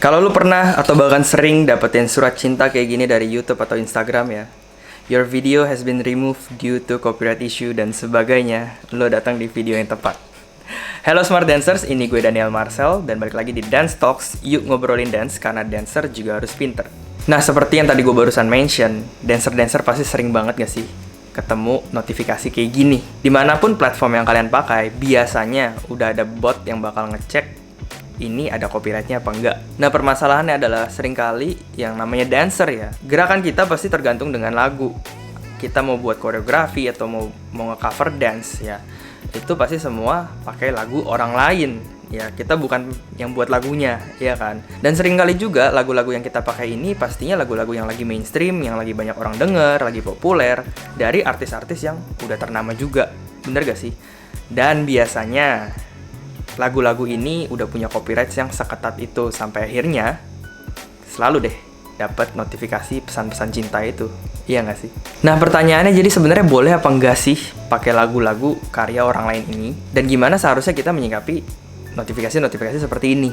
Kalau lu pernah atau bahkan sering dapetin surat cinta kayak gini dari YouTube atau Instagram ya, your video has been removed due to copyright issue dan sebagainya, lo datang di video yang tepat. Hello Smart Dancers, ini gue Daniel Marcel dan balik lagi di Dance Talks. Yuk ngobrolin dance karena dancer juga harus pinter. Nah, seperti yang tadi gue barusan mention, dancer-dancer pasti sering banget gak sih ketemu notifikasi kayak gini. Dimanapun platform yang kalian pakai, biasanya udah ada bot yang bakal ngecek ini ada copyrightnya apa enggak. Nah, permasalahannya adalah seringkali yang namanya dancer ya, gerakan kita pasti tergantung dengan lagu. Kita mau buat koreografi atau mau nge-cover dance ya, itu pasti semua pakai lagu orang lain ya, kita bukan yang buat lagunya, ya kan. Dan seringkali juga lagu-lagu yang kita pakai ini pastinya lagu-lagu yang lagi mainstream, yang lagi banyak orang denger, lagi populer, dari artis-artis yang udah ternama juga, bener gak sih? Dan biasanya lagu-lagu ini udah punya copyright yang seketat itu, sampai akhirnya selalu deh dapat notifikasi pesan-pesan cinta itu. Iya nggak sih? Nah, pertanyaannya jadi sebenarnya boleh apa enggak sih pakai lagu-lagu karya orang lain ini? Dan gimana seharusnya kita menyikapi notifikasi-notifikasi seperti ini?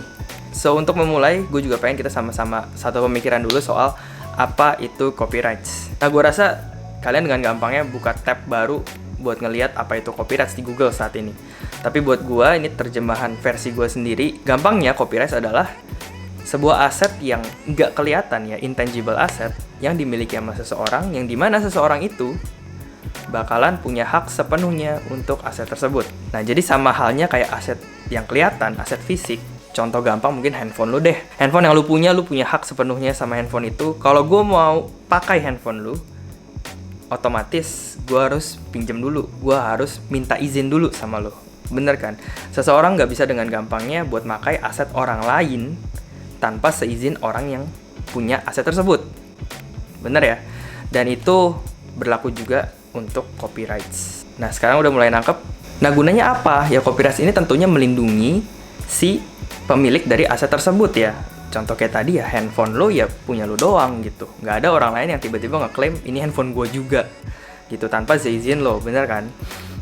So, untuk memulai, gue juga pengen kita sama-sama satu pemikiran dulu soal apa itu copyrights. Nah, gue rasa kalian dengan gampangnya buka tab baru buat ngelihat apa itu copyrights di Google saat ini. Tapi buat gue, ini terjemahan versi gue sendiri. Gampangnya, copyrights adalah sebuah aset yang nggak kelihatan ya, intangible asset yang dimiliki sama seseorang, yang dimana seseorang itu bakalan punya hak sepenuhnya untuk aset tersebut. Nah, jadi sama halnya kayak aset yang kelihatan, aset fisik. Contoh gampang mungkin handphone lu deh. Handphone yang lu punya hak sepenuhnya sama handphone itu. Kalau gue mau pakai handphone lu, otomatis gue harus pinjam dulu, gue harus minta izin dulu sama lo. Bener kan? Seseorang nggak bisa dengan gampangnya buat makai aset orang lain tanpa seizin orang yang punya aset tersebut. Bener ya? Dan itu berlaku juga untuk copyrights. Nah, sekarang udah mulai nangkep. Nah, gunanya apa? Ya, copyrights ini tentunya melindungi si pemilik dari aset tersebut ya. Contoh kayak tadi ya, handphone lo ya punya lo doang gitu. Nggak ada orang lain yang tiba-tiba ngeklaim ini handphone gue juga gitu tanpa seizin lo, bener kan?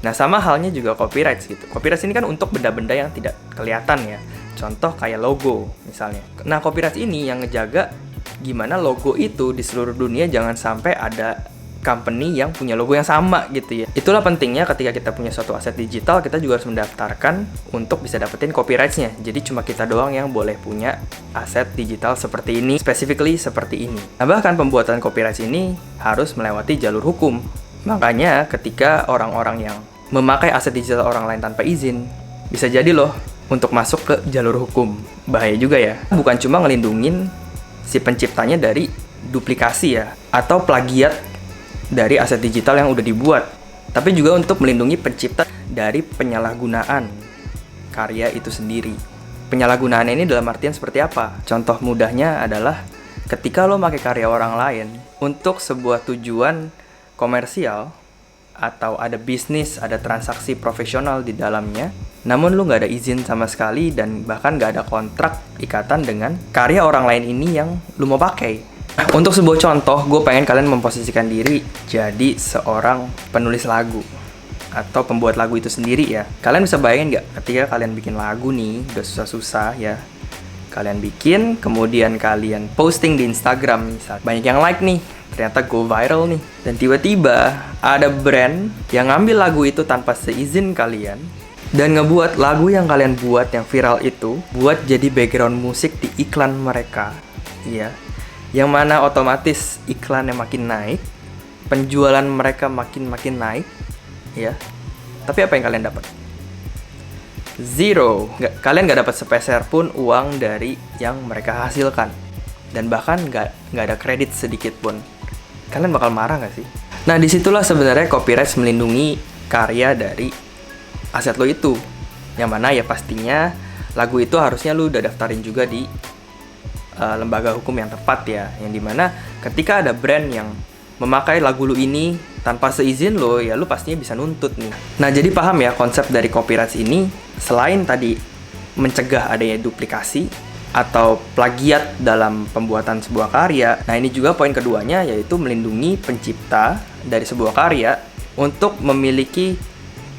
Nah, sama halnya juga copyrights gitu. Copyrights ini kan untuk benda-benda yang tidak kelihatan ya. Contoh kayak logo misalnya. Nah, copyrights ini yang ngejaga gimana logo itu di seluruh dunia jangan sampai ada company yang punya logo yang sama gitu ya. Itulah pentingnya ketika kita punya suatu aset digital, kita juga harus mendaftarkan untuk bisa dapetin copyrights-nya. Jadi cuma kita doang yang boleh punya aset digital seperti ini, specifically seperti ini. Nah, bahkan pembuatan copyrights ini harus melewati jalur hukum. Makanya ketika orang-orang yang memakai aset digital orang lain tanpa izin, bisa jadi loh untuk masuk ke jalur hukum. Bahaya juga ya. Bukan cuma ngelindungin si penciptanya dari duplikasi ya, atau plagiat dari aset digital yang udah dibuat, tapi juga untuk melindungi pencipta dari penyalahgunaan karya itu sendiri. Penyalahgunaan ini dalam artian seperti apa? Contoh mudahnya adalah ketika lo pakai karya orang lain untuk sebuah tujuan komersial, atau ada bisnis, ada transaksi profesional di dalamnya, namun lu nggak ada izin sama sekali dan bahkan nggak ada kontrak ikatan dengan karya orang lain ini yang lu mau pakai. Untuk sebuah contoh, gue pengen kalian memposisikan diri jadi seorang penulis lagu atau pembuat lagu itu sendiri ya. Kalian bisa bayangin nggak ketika kalian bikin lagu nih, udah susah-susah ya, kalian bikin, kemudian kalian posting di Instagram misal, banyak yang like nih, ternyata go viral nih, dan tiba-tiba ada brand yang ngambil lagu itu tanpa seizin kalian dan ngebuat lagu yang kalian buat yang viral itu buat jadi background musik di iklan mereka ya, yang mana otomatis iklannya makin naik, penjualan mereka makin naik ya, tapi apa yang kalian dapat? Zero. Kalian nggak dapat sepeser pun uang dari yang mereka hasilkan, dan bahkan nggak ada kredit sedikit pun. Kalian bakal marah nggak sih? Nah, disitulah sebenarnya copyright melindungi karya dari aset lo itu, yang mana ya pastinya lagu itu harusnya lo udah daftarin juga di lembaga hukum yang tepat ya, yang dimana ketika ada brand yang memakai lagu lu ini tanpa seizin lo, ya lu pastinya bisa nuntut nih. Nah, jadi paham ya konsep dari copyrights ini, selain tadi mencegah adanya duplikasi atau plagiat dalam pembuatan sebuah karya. Nah, ini juga poin keduanya, yaitu melindungi pencipta dari sebuah karya untuk memiliki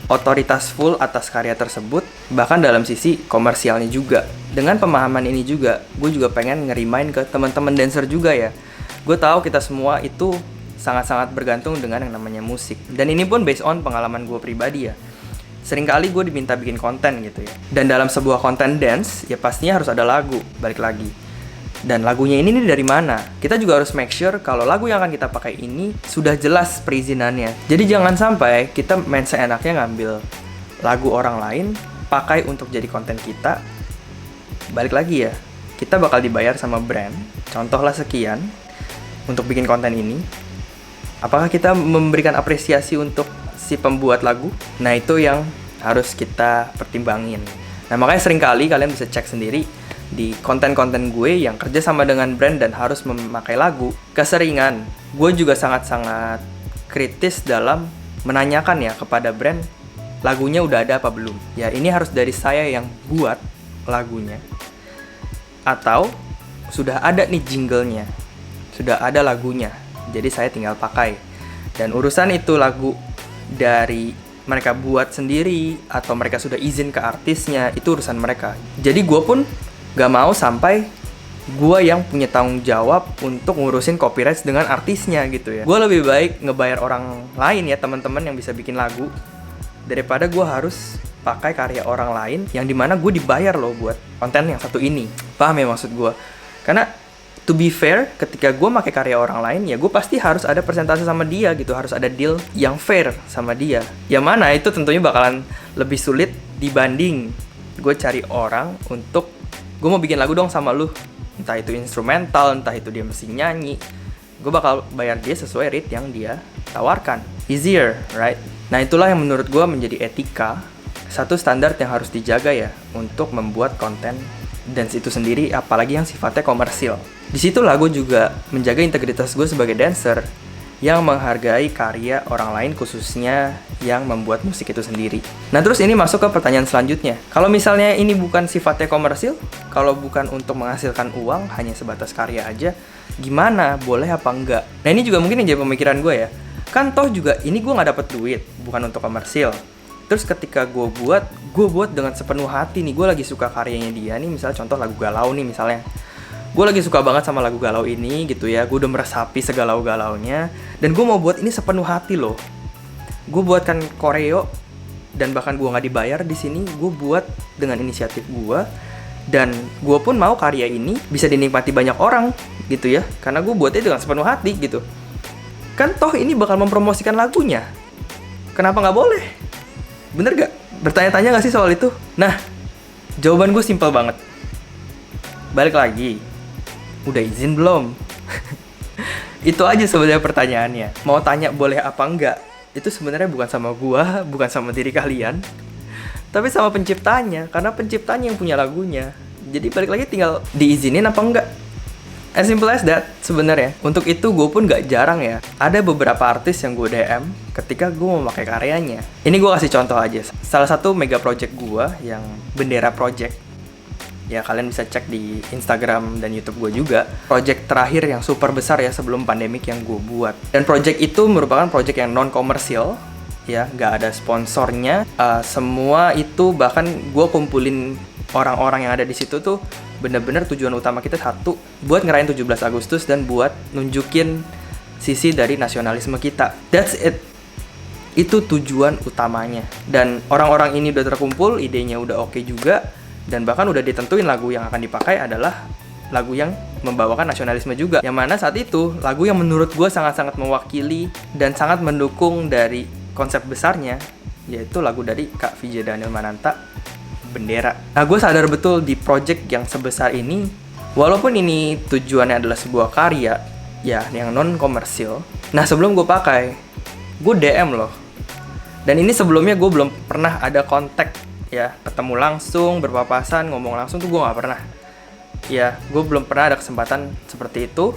otoritas full atas karya tersebut, bahkan dalam sisi komersialnya juga. Dengan pemahaman ini juga, gue juga pengen ngerimain ke teman-teman dancer juga ya. Gue tahu kita semua itu sangat-sangat bergantung dengan yang namanya musik. Dan ini pun based on pengalaman gue pribadi ya. Seringkali gue diminta bikin konten gitu ya. Dan dalam sebuah konten dance, ya pastinya harus ada lagu, balik lagi. Dan lagunya ini nih dari mana? Kita juga harus make sure kalau lagu yang akan kita pakai ini sudah jelas perizinannya. Jadi jangan sampai kita main seenaknya ngambil lagu orang lain, pakai untuk jadi konten kita. Balik lagi ya, kita bakal dibayar sama brand, contohlah sekian, untuk bikin konten ini. Apakah kita memberikan apresiasi untuk si pembuat lagu? Nah itu yang harus kita pertimbangin. Nah makanya seringkali kalian bisa cek sendiri di konten-konten gue yang kerja sama dengan brand dan harus memakai lagu. Keseringan, gue juga sangat-sangat kritis dalam menanyakan ya kepada brand, lagunya udah ada apa belum? Ya ini harus dari saya yang buat lagunya, atau sudah ada nih jinglenya, sudah ada lagunya, jadi saya tinggal pakai. Dan urusan itu lagu dari mereka buat sendiri atau mereka sudah izin ke artisnya, itu urusan mereka. Jadi gue pun gak mau sampai gue yang punya tanggung jawab untuk ngurusin copyright dengan artisnya gitu ya. Gue lebih baik ngebayar orang lain ya, teman-teman yang bisa bikin lagu, daripada gue harus pakai karya orang lain yang dimana gue dibayar loh buat konten yang satu ini. Paham ya maksud gue? Karena to be fair, ketika gue pakai karya orang lain, ya gue pasti harus ada persentase sama dia gitu, harus ada deal yang fair sama dia. Yang mana itu tentunya bakalan lebih sulit dibanding gue cari orang untuk, gue mau bikin lagu dong sama lu, entah itu instrumental, entah itu dia mesti nyanyi, gue bakal bayar dia sesuai rate yang dia tawarkan. Easier, right? Nah itulah yang menurut gue menjadi etika, satu standar yang harus dijaga ya untuk membuat konten dance itu sendiri, apalagi yang sifatnya komersil. Disitulah gue juga menjaga integritas gue sebagai dancer yang menghargai karya orang lain, khususnya yang membuat musik itu sendiri. Nah terus ini masuk ke pertanyaan selanjutnya. Kalau misalnya ini bukan sifatnya komersil, kalau bukan untuk menghasilkan uang, hanya sebatas karya aja, gimana? Boleh apa enggak? Nah ini juga mungkin yang jadi pemikiran gue ya. Kan toh juga ini gue gak dapet duit, bukan untuk komersil. Terus ketika gue buat dengan sepenuh hati nih. Gue lagi suka karyanya dia nih, misalnya contoh lagu Galau nih misalnya. Gue lagi suka banget sama lagu Galau ini gitu ya. Gue udah meresapi segalau-galaunya, dan gue mau buat ini sepenuh hati loh. Gue buatkan koreo, dan bahkan gue gak dibayar di sini. Gue buat dengan inisiatif gue, dan gue pun mau karya ini bisa dinikmati banyak orang gitu ya, karena gue buatnya dengan sepenuh hati gitu. Kan toh ini bakal mempromosikan lagunya, kenapa gak boleh? Bener gak? Bertanya-tanya gak sih soal itu? Nah, jawaban gue simpel banget. Balik lagi, udah izin belum? Itu aja sebenarnya pertanyaannya. Mau tanya boleh apa enggak, itu sebenarnya bukan sama gue, bukan sama diri kalian, tapi sama penciptanya, karena penciptanya yang punya lagunya. Jadi balik lagi tinggal diizinin apa enggak. As simple as that sebenarnya. Untuk itu gue pun gak jarang ya, ada beberapa artis yang gue DM ketika gue mau pakai karyanya. Ini gue kasih contoh aja. Salah satu mega project gue yang Bendera Project, ya kalian bisa cek di Instagram dan YouTube gue juga. Project terakhir yang super besar ya sebelum pandemik yang gue buat. Dan project itu merupakan project yang non komersial, ya gak ada sponsornya. Semua itu bahkan gue kumpulin orang-orang yang ada di situ tuh bener-bener tujuan utama kita satu, buat ngerayain 17 Agustus dan buat nunjukin sisi dari nasionalisme kita. That's it. Itu tujuan utamanya. Dan orang-orang ini udah terkumpul, idenya udah oke juga, dan bahkan udah ditentuin lagu yang akan dipakai adalah lagu yang membawakan nasionalisme juga. Yang mana saat itu lagu yang menurut gue sangat-sangat mewakili dan sangat mendukung dari konsep besarnya, yaitu lagu dari Kak Vijay Daniel Mananta, Bendera. Nah gue sadar betul di project yang sebesar ini, walaupun ini tujuannya adalah sebuah karya ya yang non komersil. Nah sebelum gue pakai, gue DM loh. Dan ini sebelumnya gue belum pernah ada kontak ya, ketemu langsung, berpapasan, ngomong langsung tuh gue gak pernah. Ya gue belum pernah ada kesempatan seperti itu,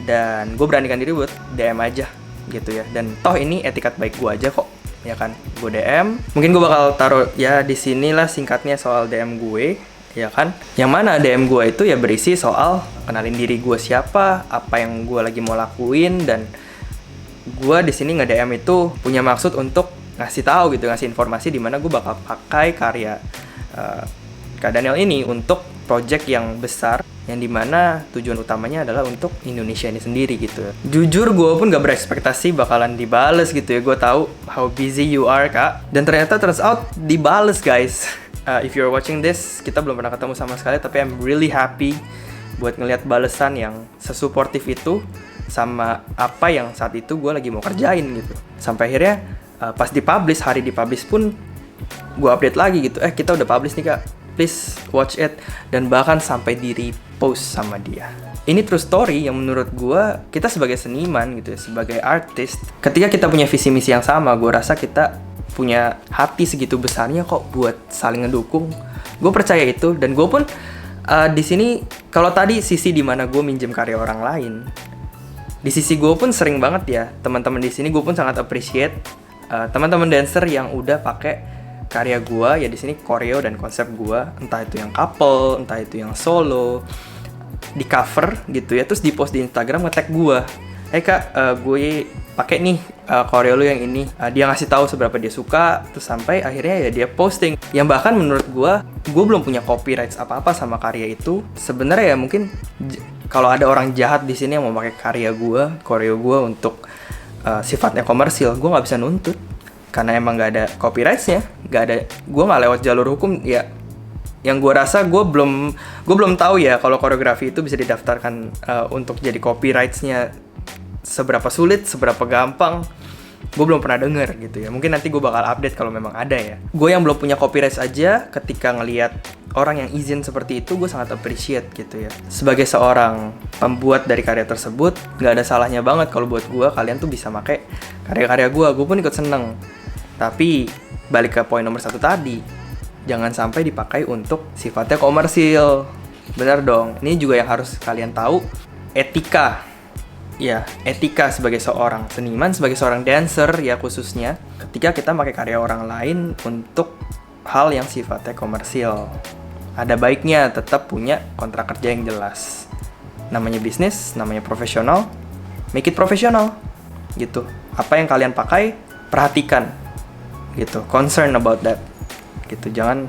dan gue beranikan diri buat DM aja gitu ya. Dan toh ini etikat baik gue aja kok, ya kan. Gue DM, mungkin gue bakal taruh ya di sinilah singkatnya soal DM gue, ya kan. Yang mana DM gue itu ya berisi soal kenalin diri gue siapa, apa yang gue lagi mau lakuin, dan gue di sini nge-DM itu punya maksud untuk ngasih tahu gitu, ngasih informasi di mana gue bakal pakai karya Kak Daniel ini untuk project yang besar, yang dimana tujuan utamanya adalah untuk Indonesia ini sendiri gitu. Jujur gue pun gak berekspektasi bakalan dibales gitu ya. Gue tahu how busy you are, Kak, dan ternyata turns out dibales, guys. If you're watching this, kita belum pernah ketemu sama sekali, tapi I'm really happy buat ngelihat balesan yang sesuportif itu sama apa yang saat itu gue lagi mau kerjain gitu. Sampai akhirnya pas dipublish, hari dipublish pun gue update lagi gitu, kita udah publish nih, Kak, please watch it. Dan bahkan sampai di repost sama dia. Ini true story yang menurut gue, kita sebagai seniman gitu ya, sebagai artis, ketika kita punya visi misi yang sama, gue rasa kita punya hati segitu besarnya kok buat saling ngedukung. Gue percaya itu, dan gue pun di sini, kalau tadi sisi dimana gue minjem karya orang lain, di sisi gue pun sering banget ya, teman-teman di sini gue pun sangat appreciate teman-teman dancer yang udah pakai karya gue ya di sini, koreo dan konsep gue, entah itu yang couple, entah itu yang solo, di cover gitu ya, terus di post di Instagram, nge-tag gue, Kak, gue pakai nih koreo lu yang ini. Dia ngasih tahu seberapa dia suka, terus sampai akhirnya ya dia posting. Yang bahkan menurut gue belum punya copyright apa-apa sama karya itu. Sebenarnya ya mungkin kalau ada orang jahat di sini yang mau pakai karya gue, koreo gue untuk sifatnya komersil, gue nggak bisa nuntut karena emang nggak ada copyright-nya, nggak ada, gue nggak lewat jalur hukum ya. Yang gue rasa gue belum tahu ya kalau koreografi itu bisa didaftarkan untuk jadi copyright-nya seberapa sulit, seberapa gampang. Gue belum pernah denger gitu ya. Mungkin nanti gue bakal update kalau memang ada ya. Gue yang belum punya copyright aja, ketika ngelihat orang yang izin seperti itu, gue sangat appreciate gitu ya. Sebagai seorang pembuat dari karya tersebut, gak ada salahnya banget kalau buat gue, kalian tuh bisa pakai karya-karya gue. Gue pun ikut seneng. Tapi balik ke poin nomor 1 tadi, jangan sampai dipakai untuk sifatnya komersil. Bener dong. Ini juga yang harus kalian tahu, etika. Ya, etika sebagai seorang seniman, sebagai seorang dancer ya khususnya, ketika kita pakai karya orang lain untuk hal yang sifatnya komersil. Ada baiknya tetap punya kontrak kerja yang jelas. Namanya bisnis, namanya profesional, make it profesional gitu. Apa yang kalian pakai, perhatikan gitu, concern about that gitu. Jangan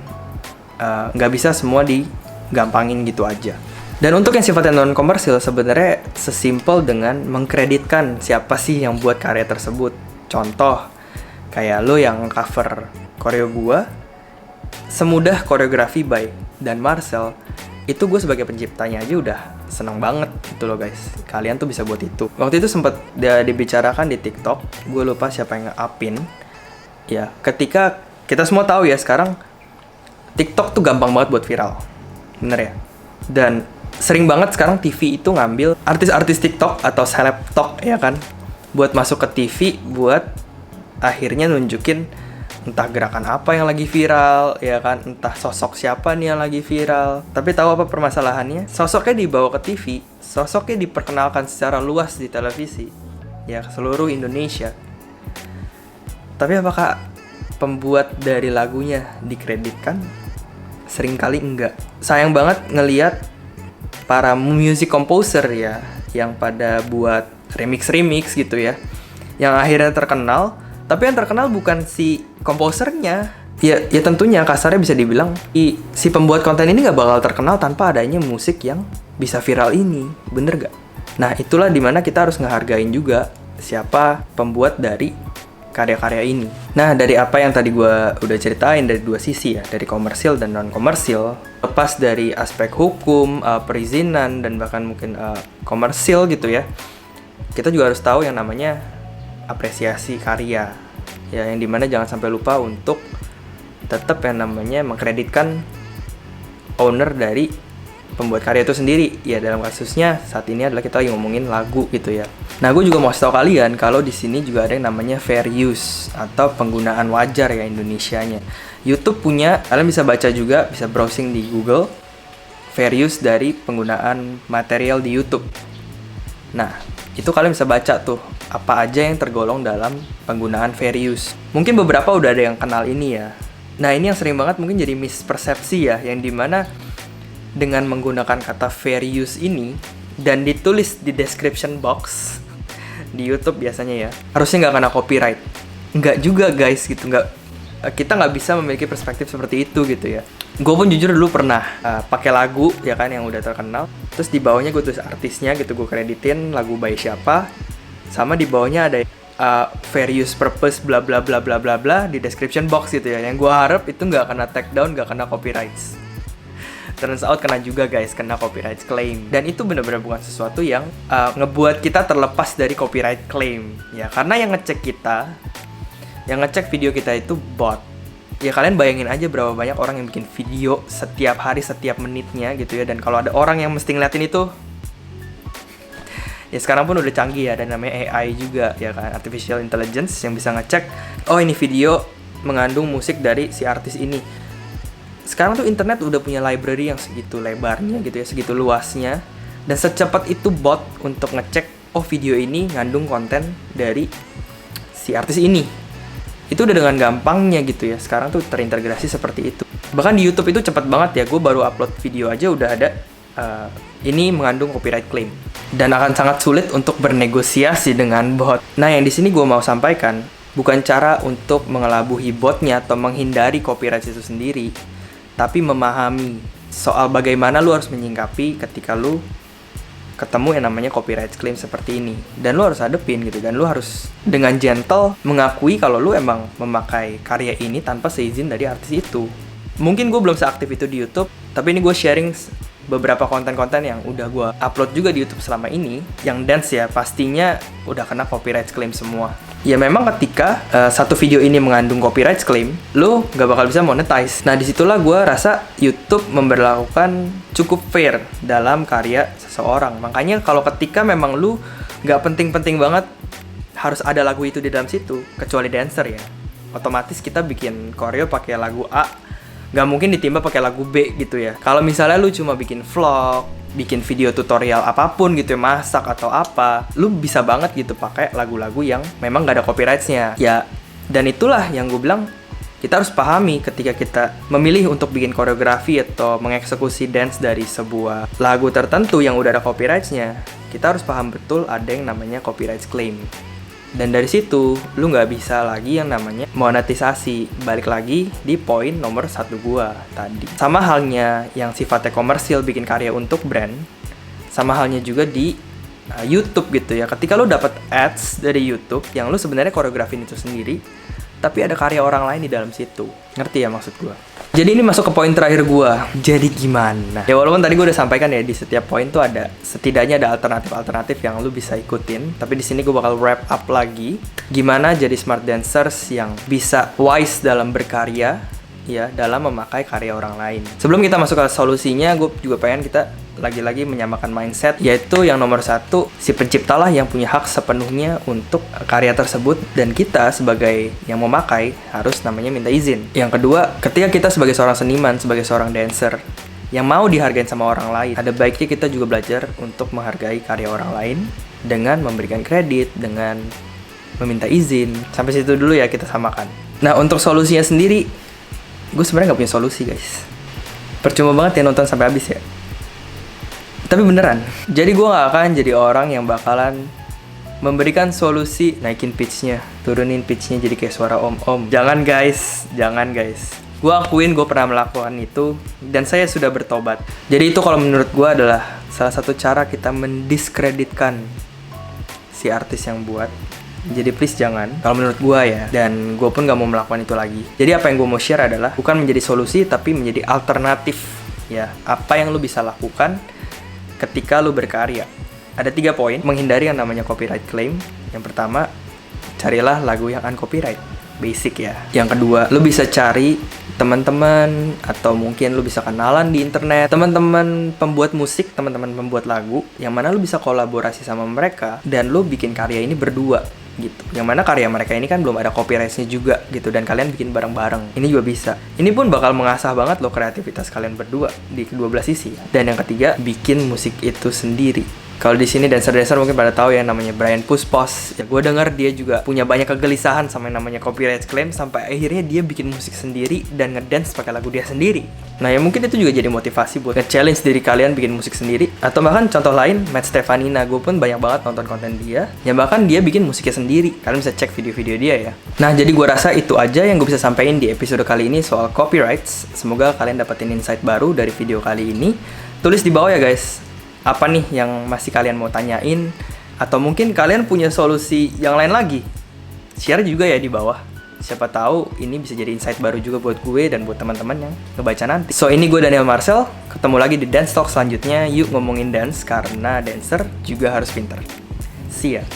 nggak bisa semua digampangin gitu aja. Dan untuk yang sifatnya non-komersil, sebenarnya sesimpel dengan mengkreditkan siapa sih yang buat karya tersebut. Contoh, kayak lo yang cover koreo gua, semudah koreografi by Dan Marcel, itu gue sebagai penciptanya aja udah seneng banget gitu loh guys. Kalian tuh bisa buat itu. Waktu itu sempat dibicarakan di TikTok, gue lupa siapa yang nge-upin. Ya, ketika kita semua tahu ya sekarang, TikTok tuh gampang banget buat viral. Bener ya? Dan sering banget sekarang TV itu ngambil artis-artis TikTok atau seleb-tok ya kan, buat masuk ke TV, buat akhirnya nunjukin entah gerakan apa yang lagi viral ya kan, entah sosok siapa nih yang lagi viral. Tapi tahu apa permasalahannya? Sosoknya dibawa ke TV, sosoknya diperkenalkan secara luas di televisi ya, seluruh Indonesia. Tapi apakah pembuat dari lagunya dikreditkan? Seringkali enggak. Sayang banget ngelihat para music composer ya, yang pada buat remix gitu ya, yang akhirnya terkenal, tapi yang terkenal bukan si komposernya. Ya tentunya kasarnya bisa dibilang si pembuat konten ini gak bakal terkenal tanpa adanya musik yang bisa viral ini, bener gak? Nah itulah dimana kita harus ngehargain juga siapa pembuat dari karya-karya ini. Nah dari apa yang tadi gue udah ceritain dari dua sisi ya, dari komersil dan non-komersil, lepas dari aspek hukum, perizinan, dan bahkan mungkin komersil gitu ya, kita juga harus tahu yang namanya apresiasi karya ya, yang dimana jangan sampai lupa untuk tetap yang namanya mengkreditkan owner dari pembuat karya itu sendiri ya. Dalam kasusnya saat ini adalah kita lagi ngomongin lagu gitu ya. Nah, gue juga mau kasih tau kalian kalau di sini juga ada yang namanya fair use atau penggunaan wajar ya Indonesianya. YouTube punya, kalian bisa baca juga, bisa browsing di Google, fair use dari penggunaan material di YouTube. Nah, itu kalian bisa baca tuh apa aja yang tergolong dalam penggunaan fair use. Mungkin beberapa udah ada yang kenal ini ya. Nah, ini yang sering banget mungkin jadi mispersepsi ya, yang dimana dengan menggunakan kata fair use ini dan ditulis di description box di YouTube biasanya ya, harusnya nggak kena copyright. Nggak juga guys gitu, kita nggak bisa memiliki perspektif seperti itu gitu ya. Gue pun jujur dulu pernah pakai lagu ya kan yang udah terkenal, terus di bawahnya gue tulis artisnya gitu, gue kreditin lagu by siapa, sama di bawahnya ada various purpose bla bla bla bla bla bla di description box gitu ya. Yang gue harap itu nggak kena take down, nggak kena copyrights. Turns out kena juga guys, kena copyright claim. Dan itu benar-benar bukan sesuatu yang ngebuat kita terlepas dari copyright claim ya, karena yang ngecek video kita itu bot. Ya kalian bayangin aja berapa banyak orang yang bikin video setiap hari, setiap menitnya gitu ya. Dan kalau ada orang yang mesti ngeliatin itu, ya sekarang pun udah canggih ya, dan namanya AI juga ya kan, Artificial Intelligence, yang bisa ngecek, oh ini video mengandung musik dari si artis ini. Sekarang tuh internet udah punya library yang segitu lebarnya gitu ya, segitu luasnya. Dan secepat itu bot untuk ngecek, oh video ini ngandung konten dari si artis ini. Itu udah dengan gampangnya gitu ya, sekarang tuh terintegrasi seperti itu. Bahkan di YouTube itu cepet banget ya, gue baru upload video aja udah ada ini mengandung copyright claim. Dan akan sangat sulit untuk bernegosiasi dengan bot. Nah yang di sini gue mau sampaikan, bukan cara untuk mengelabuhi botnya atau menghindari copyright itu sendiri, tapi memahami soal bagaimana lu harus menyingkapi ketika lu ketemu yang namanya copyright claim seperti ini. Dan lu harus hadepin gitu, dan lu harus dengan gentle mengakui kalau lu emang memakai karya ini tanpa seizin dari artis itu. Mungkin gue belum seaktif itu di YouTube, tapi ini gue sharing beberapa konten-konten yang udah gue upload juga di YouTube selama ini. Yang dance ya pastinya udah kena copyright claim semua. Ya memang ketika satu video ini mengandung copyright claim, lu gak bakal bisa monetize. Nah disitulah gue rasa YouTube memberlakukan cukup fair dalam karya seseorang. Makanya kalau ketika memang lu gak penting-penting banget harus ada lagu itu di dalam situ, kecuali dancer ya, otomatis kita bikin choreo pakai lagu A, gak mungkin ditimba pakai lagu B gitu ya. Kalau misalnya lu cuma bikin vlog, bikin video tutorial apapun gitu ya, masak atau apa, lu bisa banget gitu pakai lagu-lagu yang memang gak ada copyright-nya ya. Dan itulah yang gue bilang, kita harus pahami ketika kita memilih untuk bikin koreografi atau mengeksekusi dance dari sebuah lagu tertentu yang udah ada copyright-nya, kita harus paham betul ada yang namanya copyright claim. Dan dari situ, lu nggak bisa lagi yang namanya monetisasi. Balik lagi di poin nomor 1 gua tadi. Sama halnya yang sifatnya komersil, bikin karya untuk brand. Sama halnya juga di YouTube gitu ya. Ketika lu dapat ads dari YouTube, yang lu sebenarnya koreografin itu sendiri, tapi ada karya orang lain di dalam situ. Ngerti ya maksud gua? Jadi ini masuk ke poin terakhir gua. Jadi gimana? Ya walaupun tadi gua udah sampaikan ya, di setiap poin tuh ada, setidaknya ada alternatif-alternatif yang lu bisa ikutin. Tapi di sini gua bakal wrap up lagi gimana jadi smart dancers yang bisa wise dalam berkarya ya, dalam memakai karya orang lain. Sebelum kita masuk ke solusinya, gue juga pengen kita lagi-lagi menyamakan mindset, yaitu yang nomor 1, si penciptalah yang punya hak sepenuhnya untuk karya tersebut, dan kita sebagai yang memakai harus namanya minta izin. Yang kedua, ketika kita sebagai seorang seniman, sebagai seorang dancer yang mau dihargain sama orang lain, ada baiknya kita juga belajar untuk menghargai karya orang lain dengan memberikan kredit, dengan meminta izin. Sampai situ dulu ya kita samakan. Nah untuk solusinya sendiri, gue sebenarnya nggak punya solusi guys. Percuma banget ya nonton sampai habis ya. Tapi beneran. Jadi gue nggak akan jadi orang yang bakalan memberikan solusi naikin pitchnya, turunin pitchnya jadi kayak suara om-om. Jangan guys, jangan guys. Gue akuin gue pernah melakukan itu dan saya sudah bertobat. Jadi itu kalau menurut gue adalah salah satu cara kita mendiskreditkan si artis yang buat. Jadi please jangan, kalau menurut gue ya. Dan gue pun gak mau melakukan itu lagi. Jadi apa yang gue mau share adalah bukan menjadi solusi, tapi menjadi alternatif ya. Apa yang lu bisa lakukan ketika lu berkarya. Ada 3 poin menghindari yang namanya copyright claim. Yang pertama, carilah lagu yang uncopyright, basic ya. Yang kedua, lu bisa cari teman-teman atau mungkin lu bisa kenalan di internet, teman-teman pembuat musik, teman-teman pembuat lagu, yang mana lu bisa kolaborasi sama mereka dan lu bikin karya ini berdua gitu. Yang mana karya mereka ini kan belum ada copyright-nya juga gitu, dan kalian bikin bareng-bareng. Ini juga bisa. Ini pun bakal mengasah banget loh kreativitas kalian berdua di kedua belah sisi. Dan yang ketiga, bikin musik itu sendiri. Kalau di sini dancer-dancer mungkin pada tahu ya namanya Brian Puspos. Ya gue denger dia juga punya banyak kegelisahan sama yang namanya copyright claim, sampai akhirnya dia bikin musik sendiri dan ngedance pakai lagu dia sendiri. Nah ya mungkin itu juga jadi motivasi buat nge-challenge diri kalian bikin musik sendiri. Atau bahkan contoh lain, Matt Stefanina, gue pun banyak banget nonton konten dia. Ya bahkan dia bikin musiknya sendiri. Kalian bisa cek video-video dia ya. Nah jadi gue rasa itu aja yang gue bisa sampaikan di episode kali ini soal copyrights. Semoga kalian dapetin insight baru dari video kali ini. Tulis di bawah ya guys, apa nih yang masih kalian mau tanyain? Atau mungkin kalian punya solusi yang lain lagi? Share juga ya di bawah. Siapa tahu ini bisa jadi insight baru juga buat gue dan buat teman-teman yang ngebaca nanti. So ini gue Daniel Marcel, ketemu lagi di Dance Talk selanjutnya. Yuk ngomongin dance karena dancer juga harus pinter. See ya.